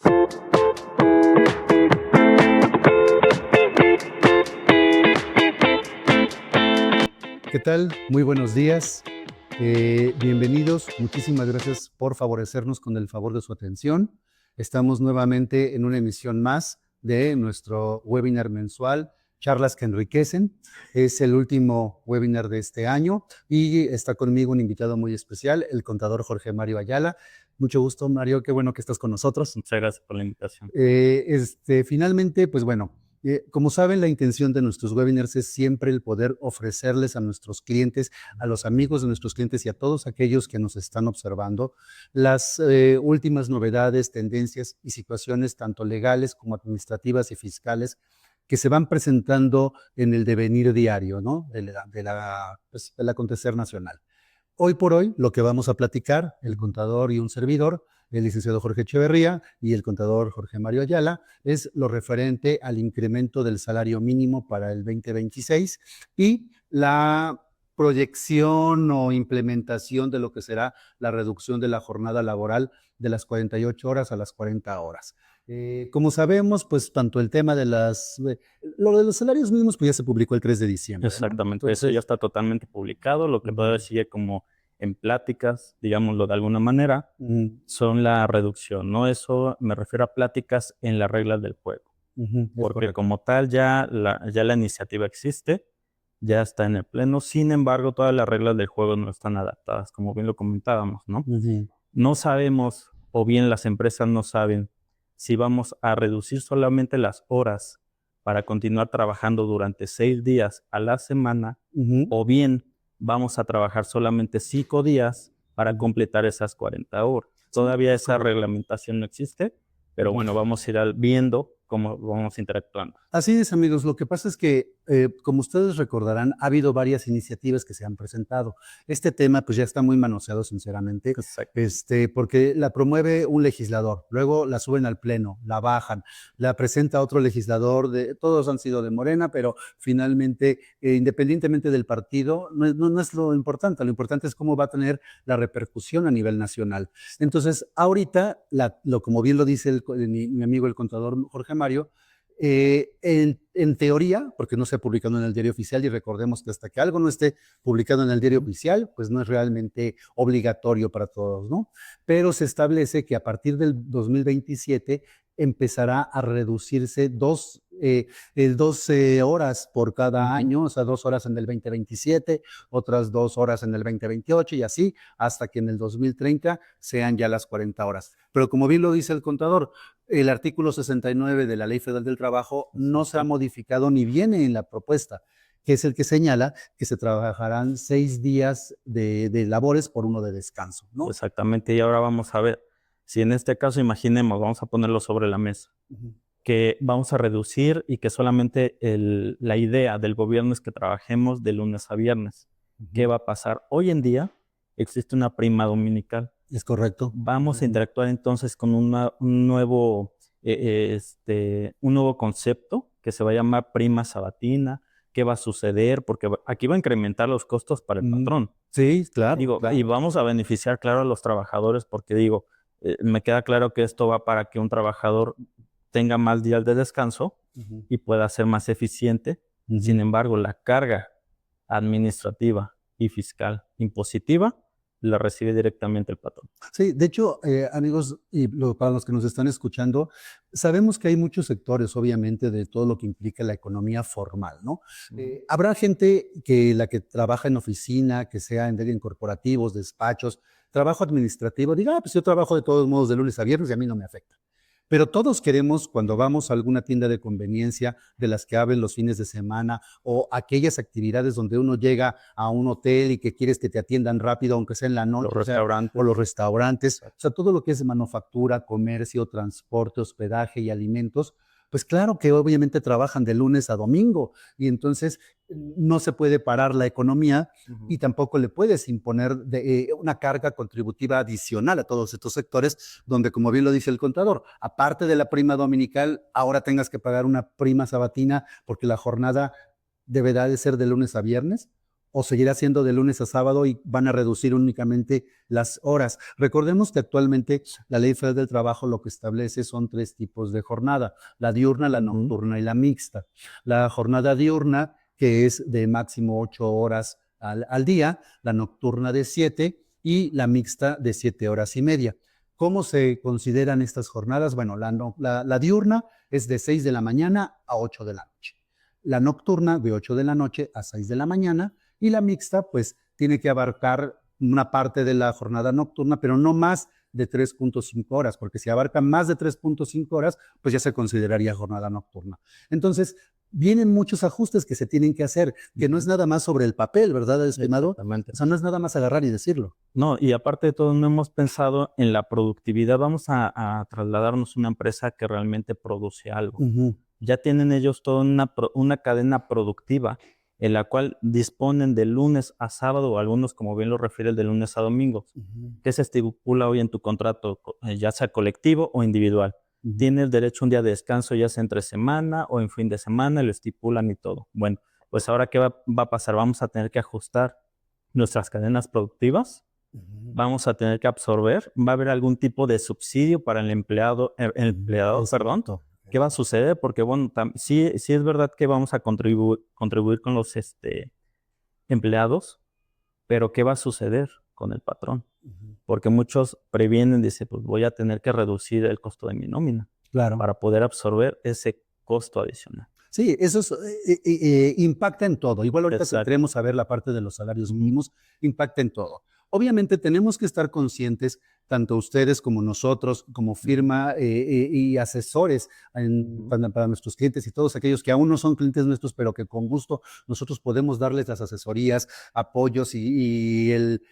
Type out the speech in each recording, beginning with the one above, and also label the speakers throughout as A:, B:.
A: ¿Qué tal? Muy buenos días. Bienvenidos. Muchísimas gracias por favorecernos con el favor de su atención. Estamos nuevamente en una emisión más de nuestro webinar mensual, Charlas que Enriquecen. Es el último webinar de este año y está conmigo un invitado muy especial, el contador Jorge Mario Ayala. Mucho gusto, Mario. Qué bueno que estás con nosotros.
B: Muchas gracias por la invitación.
A: Finalmente, pues bueno, como saben, la intención de nuestros webinars es siempre el poder ofrecerles a nuestros clientes, a los amigos de nuestros clientes y a todos aquellos que nos están observando las últimas novedades, tendencias y situaciones tanto legales como administrativas y fiscales que se van presentando en el devenir diario, ¿no? Del acontecer nacional. Hoy por hoy, lo que vamos a platicar, el contador y un servidor, el licenciado Jorge Echeverría y el contador Jorge Mario Ayala, es lo referente al incremento del salario mínimo para el 2026 y la proyección o implementación de lo que será la reducción de la jornada laboral de las 48 horas a las 40 horas. Como sabemos, pues tanto el tema de lo de los salarios mínimos, pues ya se publicó el 3 de diciembre.
B: Exactamente,
A: ¿No? Entonces,
B: eso ya está totalmente publicado. Lo que todavía sigue como en pláticas, digámoslo de alguna manera, son la reducción, ¿no? Eso me refiero a pláticas en las reglas del juego. Porque
A: correcto.
B: como tal ya la iniciativa existe, ya está en el pleno. Sin embargo, todas las reglas del juego no están adaptadas, como bien lo comentábamos, ¿no? No sabemos, o bien las empresas no saben, si vamos a reducir solamente las horas para continuar trabajando durante 6 días a la semana, o bien vamos a trabajar solamente 5 días para completar esas 40 horas. Todavía esa reglamentación no existe, pero bueno, vamos a ir viendo cómo vamos interactuando.
A: Así es, amigos. Lo que pasa es que, como ustedes recordarán, ha habido varias iniciativas que se han presentado. Este tema pues ya está muy manoseado, sinceramente, porque la promueve un legislador, luego la suben al pleno, la bajan, la presenta otro legislador, todos han sido de Morena, pero finalmente, independientemente del partido, no es lo importante es cómo va a tener la repercusión a nivel nacional. Entonces, ahorita, como bien lo dice mi amigo el contador Jorge Mario, en teoría, porque no se ha publicado en el diario oficial, y recordemos que hasta que algo no esté publicado en el diario oficial, pues no es realmente obligatorio para todos, ¿no? Pero se establece que a partir del 2027 empezará a reducirse 12 horas por cada año, o sea, 2 horas en el 2027, otras 2 horas en el 2028 y así hasta que en el 2030 sean ya las 40 horas. Pero como bien lo dice el contador, el artículo 69 de la Ley Federal del Trabajo no se ha modificado ni viene en la propuesta, que es el que señala que se trabajarán 6 días de labores por 1 de descanso, ¿no?
B: Exactamente, y ahora vamos a ver, si en este caso imaginemos, vamos a ponerlo sobre la mesa, que vamos a reducir y que solamente la idea del gobierno es que trabajemos de lunes a viernes. ¿Qué va a pasar? Hoy en día existe una prima dominical.
A: Es correcto.
B: Vamos a interactuar entonces con un nuevo concepto que se va a llamar prima sabatina. ¿Qué va a suceder? Porque aquí va a incrementar los costos para el patrón.
A: Sí, claro,
B: Y vamos a beneficiar, claro, a los trabajadores porque me queda claro que esto va para que un trabajador tenga más días de descanso y pueda ser más eficiente. Sin embargo, la carga administrativa y fiscal impositiva la recibe directamente el patrón.
A: Sí, de hecho, amigos, y para los que nos están escuchando, sabemos que hay muchos sectores, obviamente, de todo lo que implica la economía formal, ¿no? Habrá gente la que trabaja en oficina, que sea en corporativos, despachos, trabajo administrativo, diga, pues yo trabajo de todos modos de lunes a viernes y a mí no me afecta. Pero todos queremos, cuando vamos a alguna tienda de conveniencia de las que abren los fines de semana o aquellas actividades donde uno llega a un hotel y que quieres que te atiendan rápido, aunque sea en la noche, o los restaurantes, o sea, todo lo que es manufactura, comercio, transporte, hospedaje y alimentos, pues claro que obviamente trabajan de lunes a domingo y entonces no se puede parar la economía y tampoco le puedes imponer una carga contributiva adicional a todos estos sectores donde, como bien lo dice el contador, aparte de la prima dominical, ahora tengas que pagar una prima sabatina porque la jornada deberá de ser de lunes a viernes o seguirá siendo de lunes a sábado y van a reducir únicamente las horas. Recordemos que actualmente la Ley Federal del Trabajo lo que establece son 3 tipos de jornada: la diurna, la nocturna y la mixta. La jornada diurna, que es de máximo 8 horas al día, la nocturna de 7 y la mixta de 7 horas y media. ¿Cómo se consideran estas jornadas? Bueno, la diurna es de 6 de la mañana a 8 de la noche. La nocturna de 8 de la noche a 6 de la mañana y la mixta pues tiene que abarcar una parte de la jornada nocturna, pero no más de 3.5 horas, porque si abarca más de 3.5 horas, pues ya se consideraría jornada nocturna. Entonces, vienen muchos ajustes que se tienen que hacer, que no es nada más sobre el papel, ¿verdad, estimado?
B: Exactamente.
A: O sea, no es nada más agarrar y decirlo.
B: No, y aparte de todo, no hemos pensado en la productividad. Vamos a trasladarnos a una empresa que realmente produce algo. Ya tienen ellos toda una cadena productiva en la cual disponen de lunes a sábado, o algunos, como bien lo refiere, de lunes a domingo, que se estipula hoy en tu contrato, ya sea colectivo o individual. Tienes derecho a un día de descanso, ya sea entre semana o en fin de semana, lo estipulan y todo. Bueno, pues ahora, ¿qué va a pasar? Vamos a tener que ajustar nuestras cadenas productivas, vamos a tener que absorber, va a haber algún tipo de subsidio para el empleado, perdón. ¿Qué va a suceder? Porque, bueno, sí es verdad que vamos a contribuir con los empleados, pero ¿qué va a suceder con el patrón? Porque muchos previenen, dicen, pues voy a tener que reducir el costo de mi nómina para poder absorber ese costo adicional.
A: Sí, eso impacta en todo. Igual ahorita si entremos a ver la parte de los salarios mínimos, impacta en todo. Obviamente tenemos que estar conscientes, tanto ustedes como nosotros, como firma y asesores para nuestros clientes y todos aquellos que aún no son clientes nuestros, pero que con gusto nosotros podemos darles las asesorías, apoyos y el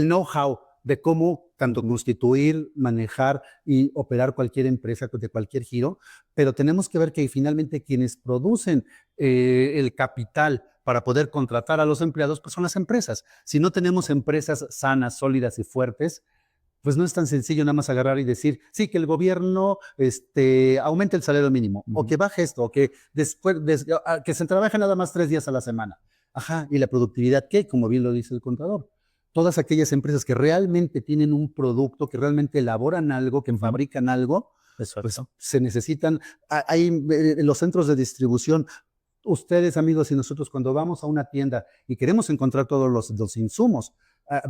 A: know-how de cómo tanto constituir, manejar y operar cualquier empresa de cualquier giro, pero tenemos que ver que finalmente quienes producen el capital para poder contratar a los empleados, pues son las empresas. Si no tenemos empresas sanas, sólidas y fuertes, pues no es tan sencillo nada más agarrar y decir, sí, que el gobierno aumente el salario mínimo, o que baje esto, o que después que se trabaje nada más 3 días a la semana. Ajá, ¿y la productividad qué? Como bien lo dice el contador. Todas aquellas empresas que realmente tienen un producto, que realmente elaboran algo, que fabrican algo, pues se necesitan. Hay los centros de distribución. Ustedes, amigos, y nosotros, cuando vamos a una tienda y queremos encontrar todos los insumos,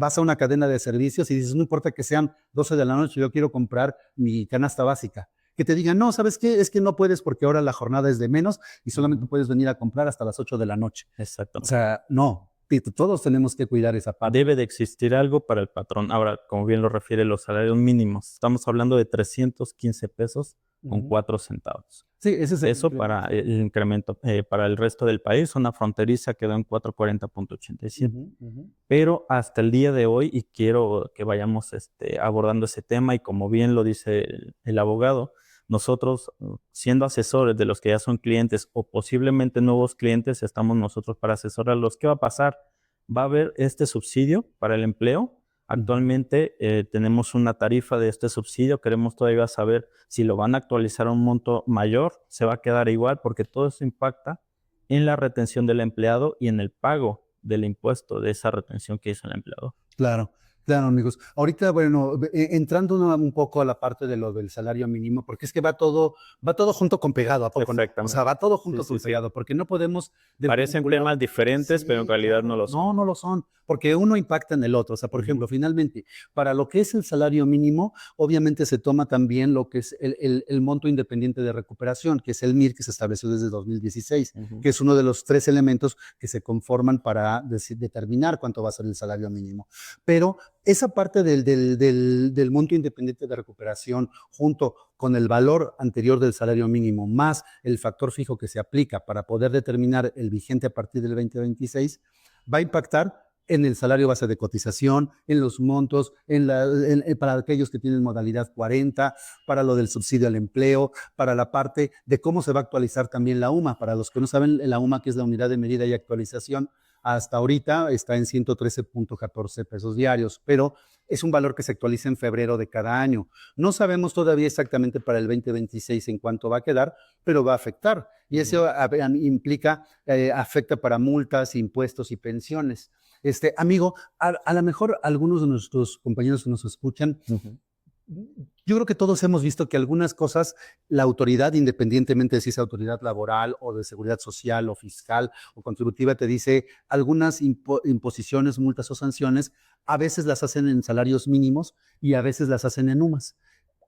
A: vas a una cadena de servicios y dices, no importa que sean 12 de la noche, yo quiero comprar mi canasta básica. Que te digan, no, ¿sabes qué? Es que no puedes porque ahora la jornada es de menos y solamente puedes venir a comprar hasta las 8 de la noche.
B: Exacto.
A: O sea, no. Todos tenemos que cuidar esa parte.
B: Debe de existir algo para el patrón. Ahora, como bien lo refiere los salarios mínimos, estamos hablando de 315 pesos con 4 centavos.
A: Sí, ese es el
B: Eso para el incremento. Para el resto del país, zona fronteriza quedó en 440.87. Pero hasta el día de hoy, y quiero que vayamos abordando ese tema, y como bien lo dice el abogado, nosotros, siendo asesores de los que ya son clientes o posiblemente nuevos clientes, estamos nosotros para asesorarlos. ¿Qué va a pasar? Va a haber este subsidio para el empleo. Actualmente tenemos una tarifa de este subsidio. Queremos todavía saber si lo van a actualizar a un monto mayor, se va a quedar igual, porque todo eso impacta en la retención del empleado y en el pago del impuesto de esa retención que hizo el empleado.
A: Claro. Claro, amigos. Ahorita, bueno, entrando un poco a la parte de lo del salario mínimo, porque es que va todo junto con pegado, ¿a poco no? O sea, va todo junto con pegado, porque no podemos...
B: Parecen temas diferentes, pero en realidad no lo son.
A: No, no lo son, porque uno impacta en el otro. O sea, por ejemplo, finalmente, para lo que es el salario mínimo, obviamente se toma también lo que es el monto independiente de recuperación, que es el MIR, que se estableció desde 2016, que es uno de los 3 elementos que se conforman para determinar cuánto va a ser el salario mínimo. Pero esa parte del monto independiente de recuperación, junto con el valor anterior del salario mínimo, más el factor fijo que se aplica para poder determinar el vigente a partir del 2026, va a impactar en el salario base de cotización, en los montos, para aquellos que tienen modalidad 40, para lo del subsidio al empleo, para la parte de cómo se va a actualizar también la UMA. Para los que no saben, la UMA, que es la unidad de medida y actualización, hasta ahorita está en 113.14 pesos diarios, pero es un valor que se actualiza en febrero de cada año. No sabemos todavía exactamente para el 2026 en cuánto va a quedar, pero va a afectar. Y eso afecta para multas, impuestos y pensiones. Amigo, a lo mejor algunos de nuestros compañeros que nos escuchan, yo creo que todos hemos visto que algunas cosas, la autoridad, independientemente de si es autoridad laboral o de seguridad social o fiscal o contributiva, te dice algunas imposiciones, multas o sanciones, a veces las hacen en salarios mínimos y a veces las hacen en UMAS.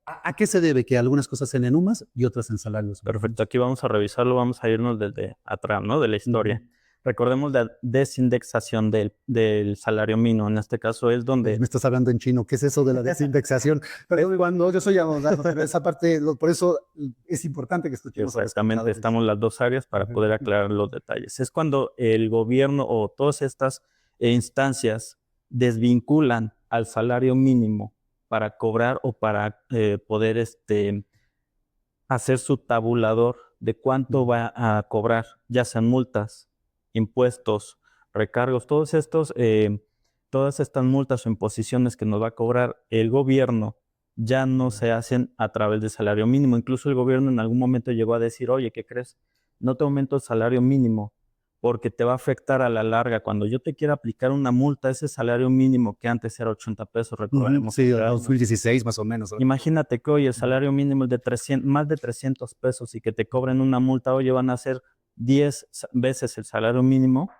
A: ¿A qué se debe que algunas cosas en UMAS y otras en salarios?
B: Perfecto, aquí vamos a revisarlo, vamos a irnos desde atrás, ¿no? De la historia. Recordemos la desindexación del salario mínimo. En este caso es donde...
A: Me estás hablando en chino. ¿Qué es eso de la desindexación? Pero cuando yo soy abogado, pero esa parte, por eso es importante que escuchemos.
B: Exactamente, estamos las dos áreas para poder aclarar los detalles. Es cuando el gobierno o todas estas instancias desvinculan al salario mínimo para cobrar o para poder hacer su tabulador de cuánto va a cobrar, ya sean multas, impuestos, recargos, todas estas multas o imposiciones que nos va a cobrar el gobierno ya no se hacen a través del salario mínimo. Incluso el gobierno en algún momento llegó a decir, oye, ¿qué crees? No te aumento el salario mínimo porque te va a afectar a la larga. Cuando yo te quiera aplicar una multa, ese salario mínimo que antes era 80 pesos, recordaremos.
A: Sí, 2016 más o menos.
B: Imagínate que hoy el salario mínimo es de más de 300 pesos y que te cobren una multa, oye, van a ser 10 veces el salario mínimo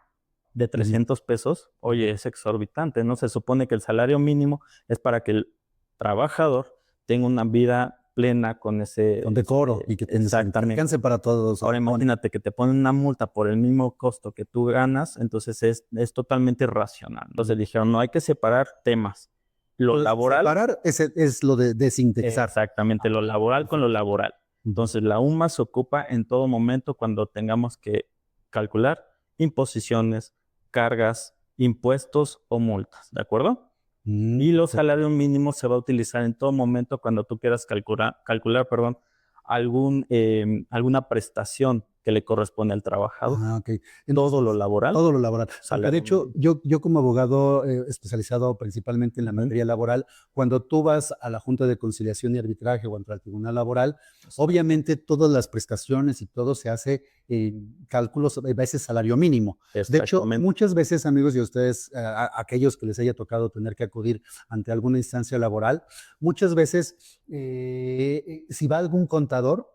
B: de 300 pesos. Oye, es exorbitante, ¿no? Se supone que el salario mínimo es para que el trabajador tenga una vida plena con ese...
A: Con decoro y que alcance para todos.
B: Ahora imagínate que te ponen una multa por el mismo costo que tú ganas, entonces es totalmente irracional. Entonces dijeron, no, hay que separar temas. Lo laboral...
A: Separar es lo de desindexar.
B: Exactamente, lo laboral con lo laboral. Entonces la UMA se ocupa en todo momento cuando tengamos que calcular imposiciones, cargas, impuestos o multas, ¿de acuerdo? Y los salarios mínimos se va a utilizar en todo momento cuando tú quieras calcular, alguna prestación que le corresponde al trabajador.
A: Okay.
B: Todo lo laboral.
A: Todo lo laboral. De hecho, yo como abogado especializado principalmente en la materia laboral, cuando tú vas a la Junta de Conciliación y Arbitraje o al Tribunal Laboral, obviamente todas las prestaciones y todo se hace cálculos, a veces salario mínimo. De hecho, muchas veces, amigos, y ustedes, aquellos que les haya tocado tener que acudir ante alguna instancia laboral, muchas veces, si va algún contador,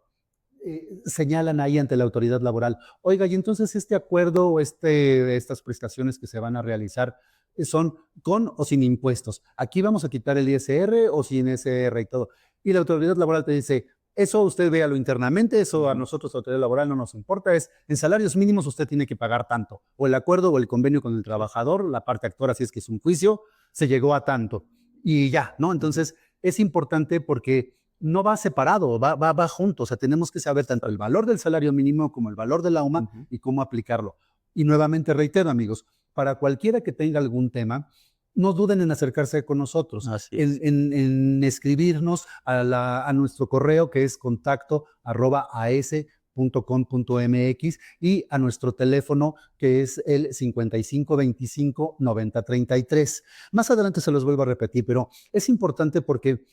A: señalan ahí ante la autoridad laboral, oiga, y entonces este acuerdo o estas prestaciones que se van a realizar son con o sin impuestos. Aquí vamos a quitar el ISR o sin ISR y todo. Y la autoridad laboral te dice, eso usted véalo internamente, eso a nosotros, la autoridad laboral, no nos importa, es en salarios mínimos usted tiene que pagar tanto. O el acuerdo o el convenio con el trabajador, la parte actora, si es que es un juicio, se llegó a tanto. Y ya, ¿no? Entonces, es importante porque no va separado, va junto. O sea, tenemos que saber tanto el valor del salario mínimo como el valor de la UMA y cómo aplicarlo. Y nuevamente reitero, amigos, para cualquiera que tenga algún tema, no duden en acercarse con nosotros, en escribirnos a nuestro correo que es contacto@as.com.mx y a nuestro teléfono que es el 5525-9033. Más adelante se los vuelvo a repetir, pero es importante porque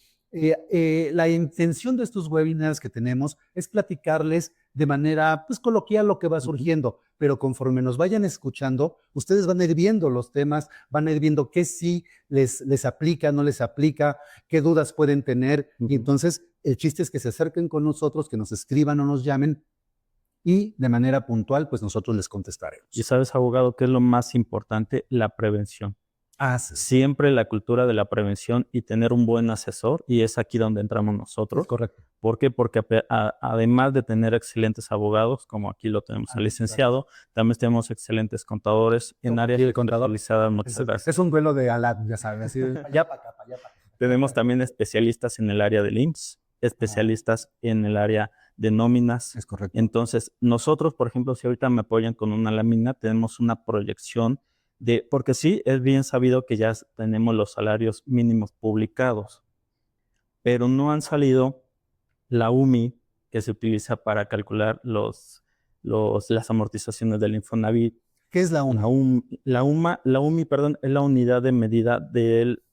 A: la intención de estos webinars que tenemos es platicarles de manera coloquial lo que va surgiendo, pero conforme nos vayan escuchando, ustedes van a ir viendo los temas, van a ir viendo qué sí les aplica, no les aplica, qué dudas pueden tener, y entonces el chiste es que se acerquen con nosotros, que nos escriban o nos llamen, y de manera puntual, pues nosotros les contestaremos.
B: Y sabes, abogado, ¿qué es lo más importante? La prevención. Siempre la cultura de la prevención y tener un buen asesor, y es aquí donde entramos nosotros.
A: Correcto.
B: ¿Por qué? Porque además de tener excelentes abogados, como aquí lo tenemos al licenciado, también tenemos excelentes contadores en áreas especializadas.
A: Es un duelo de alat, ya sabes, así de allá para acá, para allá para acá.
B: Tenemos también especialistas en el área del IMSS, especialistas en el área de nóminas.
A: Es correcto.
B: Entonces, nosotros, por ejemplo, si ahorita me apoyan con una lámina, tenemos una proyección porque sí, es bien sabido que ya tenemos los salarios mínimos publicados, pero no han salido la UMI que se utiliza para calcular las amortizaciones del Infonavit.
A: ¿Qué es la UMI?
B: La UMI, es la unidad de medida del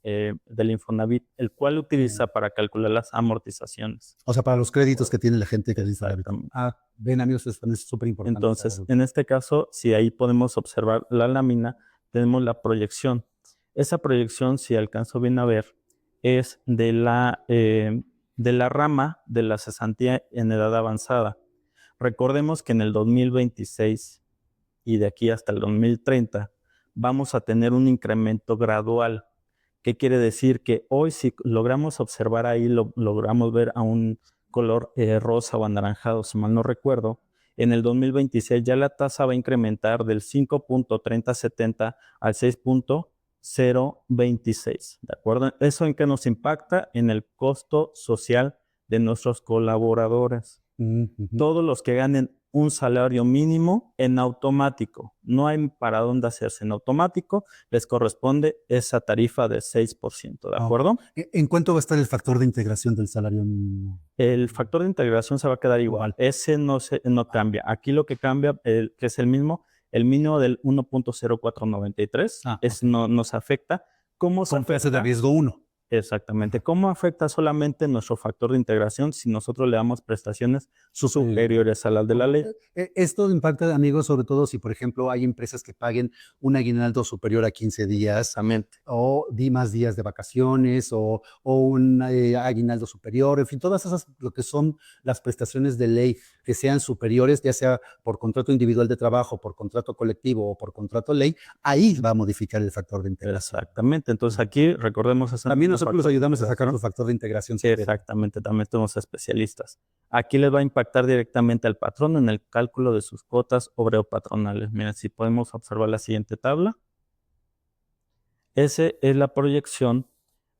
B: Infonavit, el cual utiliza para calcular las amortizaciones.
A: O sea, para los créditos que tiene la gente que dice. Ven, amigos, esto es súper importante.
B: Entonces, en este caso, si ahí podemos observar la lámina, tenemos la proyección. Esa proyección, si alcanzo bien a ver, es de la rama de la cesantía en edad avanzada. Recordemos que en el 2026 y de aquí hasta el 2030 vamos a tener un incremento gradual. ¿Qué quiere decir? Que hoy si logramos observar ahí, logramos ver a un color rosa o anaranjado, si mal no recuerdo, en el 2026 ya la tasa va a incrementar del 5.3070 al 6.026, ¿de acuerdo? ¿Eso en qué nos impacta? En el costo social de nuestros colaboradores. Todos los que ganen un salario mínimo en automático, no hay para dónde hacerse, en automático les corresponde esa tarifa de 6%, ¿de acuerdo?
A: ¿En cuánto va a estar el factor de integración del salario mínimo?
B: El factor de integración se va a quedar igual, ese no cambia. Aquí lo que cambia, que es el mínimo del 1.0493, no nos afecta. ¿Cómo se afecta?
A: Con peso de riesgo 1.
B: Exactamente. ¿Cómo afecta solamente nuestro factor de integración si nosotros le damos prestaciones superiores a las de la ley?
A: Esto impacta, amigos, sobre todo si, por ejemplo, hay empresas que paguen un aguinaldo superior a 15 días.
B: Exactamente.
A: O más días de vacaciones o un aguinaldo superior. En fin, todas esas, lo que son las prestaciones de ley que sean superiores, ya sea por contrato individual de trabajo, por contrato colectivo o por contrato ley, ahí va a modificar el factor de integración.
B: Exactamente. Entonces aquí recordemos...
A: También nosotros los ayudamos a sacar un factor de integración.
B: Exactamente, también tenemos especialistas. Aquí les va a impactar directamente al patrón en el cálculo de sus cuotas obrero-patronales. Miren, si podemos observar la siguiente tabla. Esa es la proyección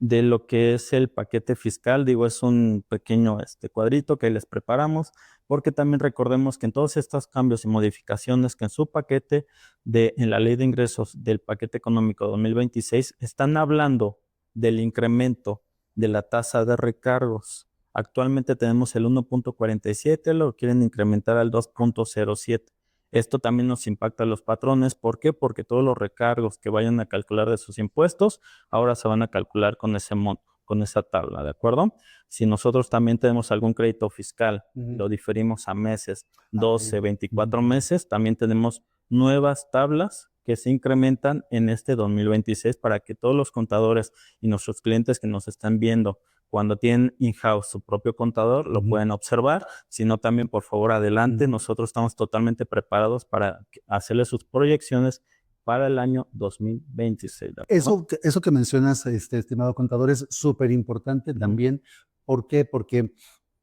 B: de lo que es el paquete fiscal. Digo, es un pequeño cuadrito que les preparamos, porque también recordemos que en todos estos cambios y modificaciones que en su paquete en la ley de ingresos del paquete económico 2026 están hablando del incremento de la tasa de recargos. Actualmente tenemos el 1.47, lo quieren incrementar al 2.07. Esto también nos impacta a los patrones. ¿Por qué? Porque todos los recargos que vayan a calcular de sus impuestos, ahora se van a calcular con ese monto, con esa tabla, ¿de acuerdo? Si nosotros también tenemos algún crédito fiscal, lo diferimos a meses, 12, 24 meses, también tenemos nuevas tablas que se incrementan en este 2026 para que todos los contadores y nuestros clientes que nos están viendo cuando tienen in-house su propio contador lo pueden observar. Si no, también por favor adelante. Nosotros estamos totalmente preparados para hacerles sus proyecciones para el año 2026.
A: Eso que mencionas, estimado contador, es súper importante también. ¿Por qué? Porque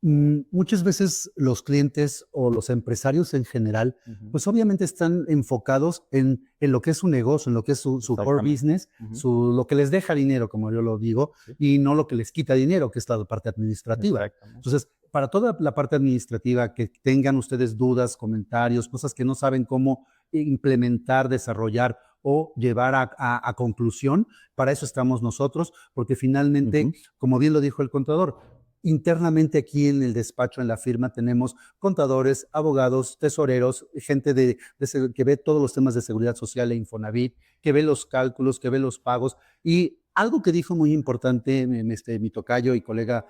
A: muchas veces los clientes o los empresarios en general, pues obviamente están enfocados en lo que es su negocio, en lo que es su core business, lo que les deja dinero, como yo lo digo, y no lo que les quita dinero, que es la parte administrativa. Entonces, para toda la parte administrativa, que tengan ustedes dudas, comentarios, cosas que no saben cómo implementar, desarrollar o llevar a conclusión, para eso estamos nosotros, porque finalmente, como bien lo dijo el contador, internamente aquí en el despacho, en la firma, tenemos contadores, abogados, tesoreros, gente que ve todos los temas de seguridad social e Infonavit, que ve los cálculos, que ve los pagos. Y algo que dijo muy importante mi tocayo y colega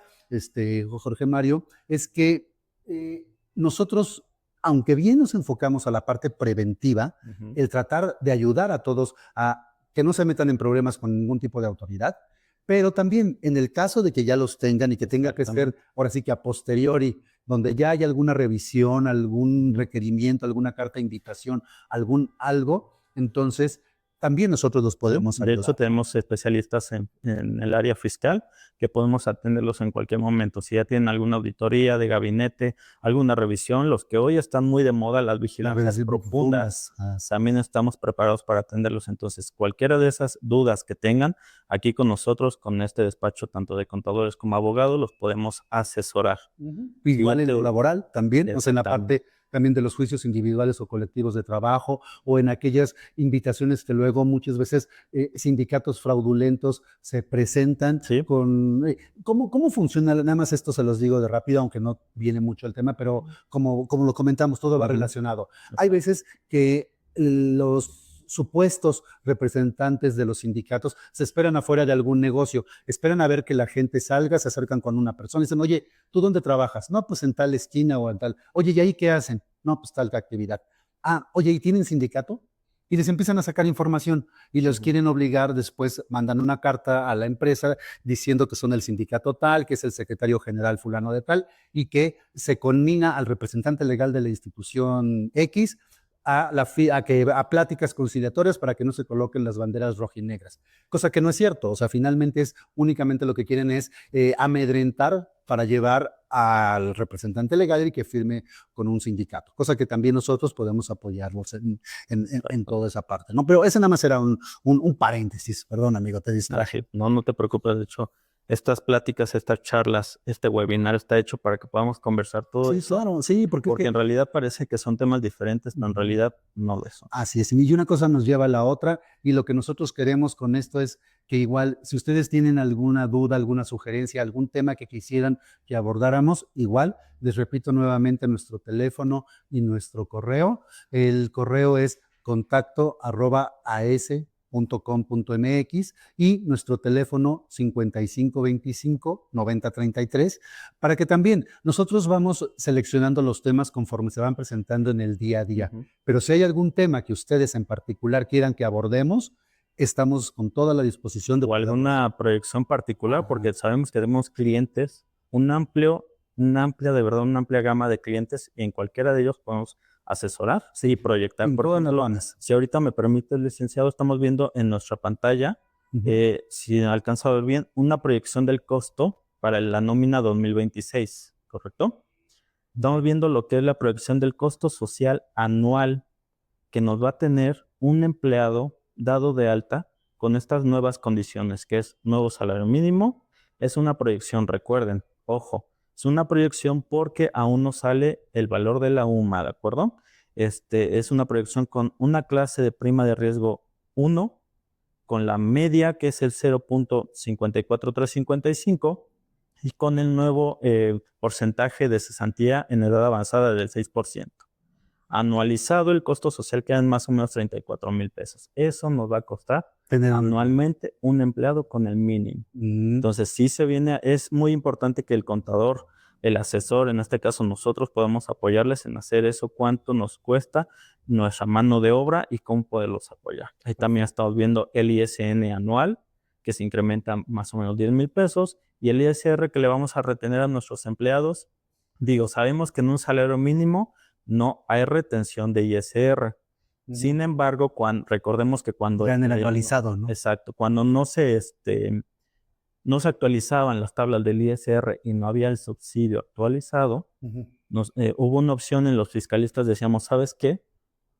A: Jorge Mario, es que nosotros, aunque bien nos enfocamos a la parte preventiva, el tratar de ayudar a todos a que no se metan en problemas con ningún tipo de autoridad, pero también en el caso de que ya los tengan y que tenga que ser, ahora sí que a posteriori, donde ya haya alguna revisión, algún requerimiento, alguna carta de invitación, algo, entonces también nosotros los podemos ayudar.
B: De hecho, tenemos especialistas en el área fiscal que podemos atenderlos en cualquier momento. Si ya tienen alguna auditoría de gabinete, alguna revisión, los que hoy están muy de moda, las vigilancias profundas, también estamos preparados para atenderlos. Entonces, cualquiera de esas dudas que tengan, aquí con nosotros, con este despacho, tanto de contadores como abogados, los podemos asesorar.
A: Igual en lo laboral también, o sea, en la parte también de los juicios individuales o colectivos de trabajo, o en aquellas invitaciones que luego muchas veces sindicatos fraudulentos se presentan con... ¿Cómo funciona? Nada más esto se los digo de rápido, aunque no viene mucho el tema, pero como lo comentamos, todo va relacionado. Hay veces que los supuestos representantes de los sindicatos se esperan afuera de algún negocio, esperan a ver que la gente salga, se acercan con una persona y dicen, oye, ¿tú dónde trabajas? No, pues en tal esquina o en tal. Oye, ¿y ahí qué hacen? No, pues tal actividad. Ah, oye, ¿y tienen sindicato? y les empiezan a sacar información y los quieren obligar, después mandan una carta a la empresa diciendo que son el sindicato tal, que es el secretario general fulano de tal, y que se conmina al representante legal de la institución X a pláticas conciliatorias para que no se coloquen las banderas rojinegras, cosa que no es cierto. O sea, finalmente es únicamente lo que quieren es amedrentar para llevar al representante legal y que firme con un sindicato, cosa que también nosotros podemos apoyarlos en toda esa parte, ¿no? Pero ese nada más era un paréntesis, perdón amigo, te distraje.
B: No, no te preocupes, de hecho, estas pláticas, estas charlas, este webinar está hecho para que podamos conversar todo
A: Sí,
B: eso,
A: claro, sí, porque
B: en realidad parece que son temas diferentes, pero en realidad no lo son.
A: así es, y una cosa nos lleva a la otra, y lo que nosotros queremos con esto es que igual, si ustedes tienen alguna duda, alguna sugerencia, algún tema que quisieran que abordáramos, igual, les repito nuevamente nuestro teléfono y nuestro correo. El correo es contacto@as.com.mx y nuestro teléfono 5525-9033, para que también nosotros vamos seleccionando los temas conforme se van presentando en el día a día. Pero si hay algún tema que ustedes en particular quieran que abordemos, estamos con toda la disposición de...
B: O alguna proyección particular, porque sabemos que tenemos clientes, una amplia gama de clientes, y en cualquiera de ellos podemos asesorar, sí, proyectar. Por ejemplo, si ahorita me permite, licenciado, estamos viendo en nuestra pantalla, si alcanza a ver bien, una proyección del costo para la nómina 2026, ¿correcto? Estamos viendo lo que es la proyección del costo social anual que nos va a tener un empleado dado de alta con estas nuevas condiciones, que es nuevo salario mínimo. Es una proyección, recuerden, ojo, es una proyección porque aún no sale el valor de la UMA, ¿de acuerdo? Es una proyección con una clase de prima de riesgo 1, con la media que es el 0.54355 y con el nuevo porcentaje de cesantía en edad avanzada del 6%. Anualizado, el costo social queda en más o menos 34,000 pesos. Eso nos va a costar anualmente un empleado con el mínimo. Entonces, sí se viene, es muy importante que el contador, el asesor, en este caso nosotros, podamos apoyarles en hacer eso, cuánto nos cuesta nuestra mano de obra y cómo poderlos apoyar. Ahí también estamos viendo el ISN anual, que se incrementa más o menos 10,000 pesos, y el ISR que le vamos a retener a nuestros empleados. Digo, sabemos que en un salario mínimo no hay retención de ISR. Sin embargo, recordemos que cuando...
A: Ya en el actualizado, ¿no?
B: Exacto. Cuando no se actualizaban las tablas del ISR y no había el subsidio actualizado, hubo una opción en los fiscalistas, decíamos, ¿sabes qué?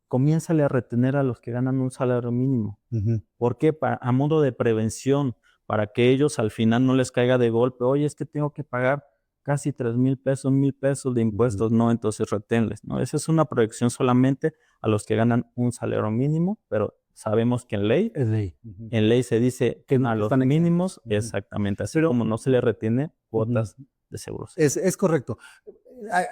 B: Comiénzale a retener a los que ganan un salario mínimo. ¿Por qué? A modo de prevención, para que ellos al final no les caiga de golpe, oye, es que tengo que pagar casi 3,000 pesos, 1,000 pesos de impuestos, no, entonces reténles, ¿no? Esa es una proyección solamente a los que ganan un salario mínimo, pero sabemos que en ley, en ley se dice que a los mínimos, exactamente, así como no se le retiene cuotas de seguros.
A: Es correcto.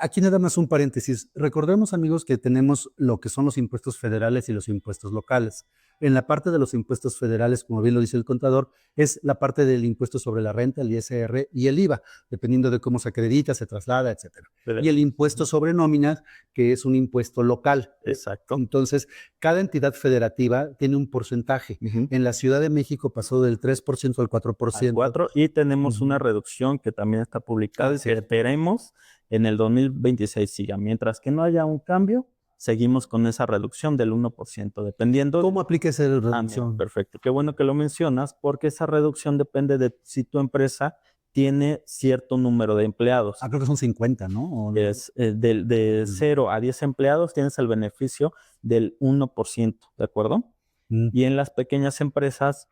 A: Aquí nada más un paréntesis. Recordemos, amigos, que tenemos lo que son los impuestos federales y los impuestos locales. En la parte de los impuestos federales, como bien lo dice el contador, es la parte del impuesto sobre la renta, el ISR y el IVA, dependiendo de cómo se acredita, se traslada, etcétera. Y el impuesto sobre nóminas, que es un impuesto local.
B: Exacto.
A: Entonces, cada entidad federativa tiene un porcentaje. En la Ciudad de México pasó del 3% al 4%.
B: Al 4%, y tenemos una reducción que también está publicada, que esperemos en el 2026 siga. Mientras que no haya un cambio, seguimos con esa reducción del 1%, dependiendo...
A: ¿Cómo aplica esa reducción?
B: Perfecto. Qué bueno que lo mencionas, porque esa reducción depende de si tu empresa tiene cierto número de empleados.
A: Creo que son 50, ¿no?
B: De 0 a 10 empleados tienes el beneficio del 1%, ¿de acuerdo? Y en las pequeñas empresas,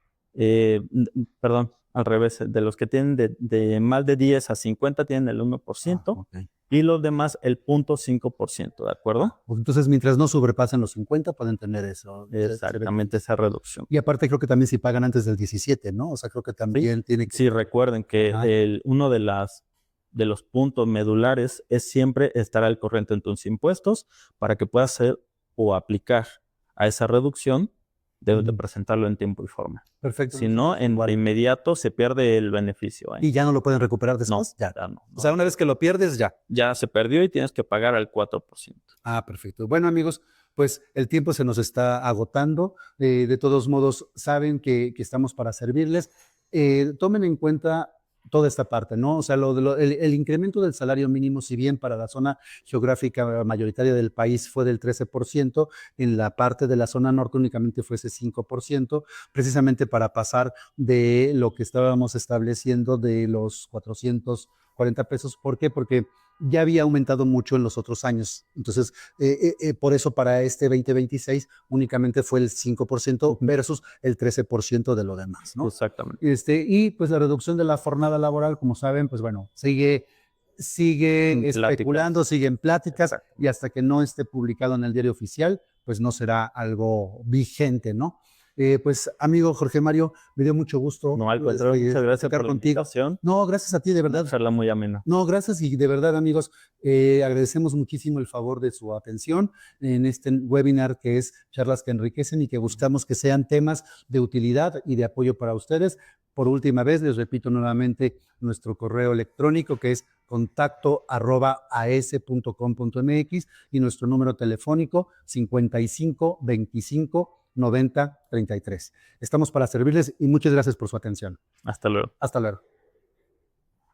B: perdón, al revés, de los que tienen de más de 10 a 50 tienen el 1%, y los demás el 0.5%, ¿de acuerdo?
A: Pues entonces, mientras no sobrepasen los 50, pueden tener eso.
B: Exactamente, esa reducción.
A: Y aparte creo que también si pagan antes del 17, ¿no? O sea, creo que también tiene que...
B: Sí, recuerden que uno de los puntos medulares es siempre estar al corriente en tus impuestos para que puedas hacer o aplicar a esa reducción. Debes de presentarlo en tiempo y forma.
A: Perfecto.
B: Si no, de inmediato se pierde el beneficio.
A: ¿Y ya no lo pueden recuperar después?
B: No, ya no.
A: O sea, una vez que lo pierdes, ya.
B: Ya se perdió y tienes que pagar al 4%.
A: Perfecto. Bueno, amigos, pues el tiempo se nos está agotando. De todos modos, saben que estamos para servirles. Tomen en cuenta toda esta parte, ¿no? O sea, el incremento del salario mínimo, si bien para la zona geográfica mayoritaria del país fue del 13%, en la parte de la zona norte únicamente fue ese 5%, precisamente para pasar de lo que estábamos estableciendo de los 440 pesos. ¿Por qué? Porque ya había aumentado mucho en los otros años. Entonces, por eso para este 2026 únicamente fue el 5% versus el 13% de lo demás, ¿no?
B: Exactamente.
A: Y pues la reducción de la jornada laboral, como saben, pues bueno, sigue especulando, sigue en pláticas, y hasta que no esté publicado en el diario oficial, pues no será algo vigente, ¿no? Pues amigo Jorge Mario, me dio mucho gusto.
B: No, al contrario, muchas gracias por la invitación.
A: No, gracias a ti, de verdad.
B: Una charla muy amena.
A: No, gracias, y de verdad, amigos, agradecemos muchísimo el favor de su atención en este webinar que es Charlas que Enriquecen, y que buscamos que sean temas de utilidad y de apoyo para ustedes. Por última vez, les repito nuevamente nuestro correo electrónico, que es contacto@as.com.mx, y nuestro número telefónico 55 25 90 33. Estamos para servirles, y muchas gracias por su atención.
B: Hasta luego.
A: Hasta luego.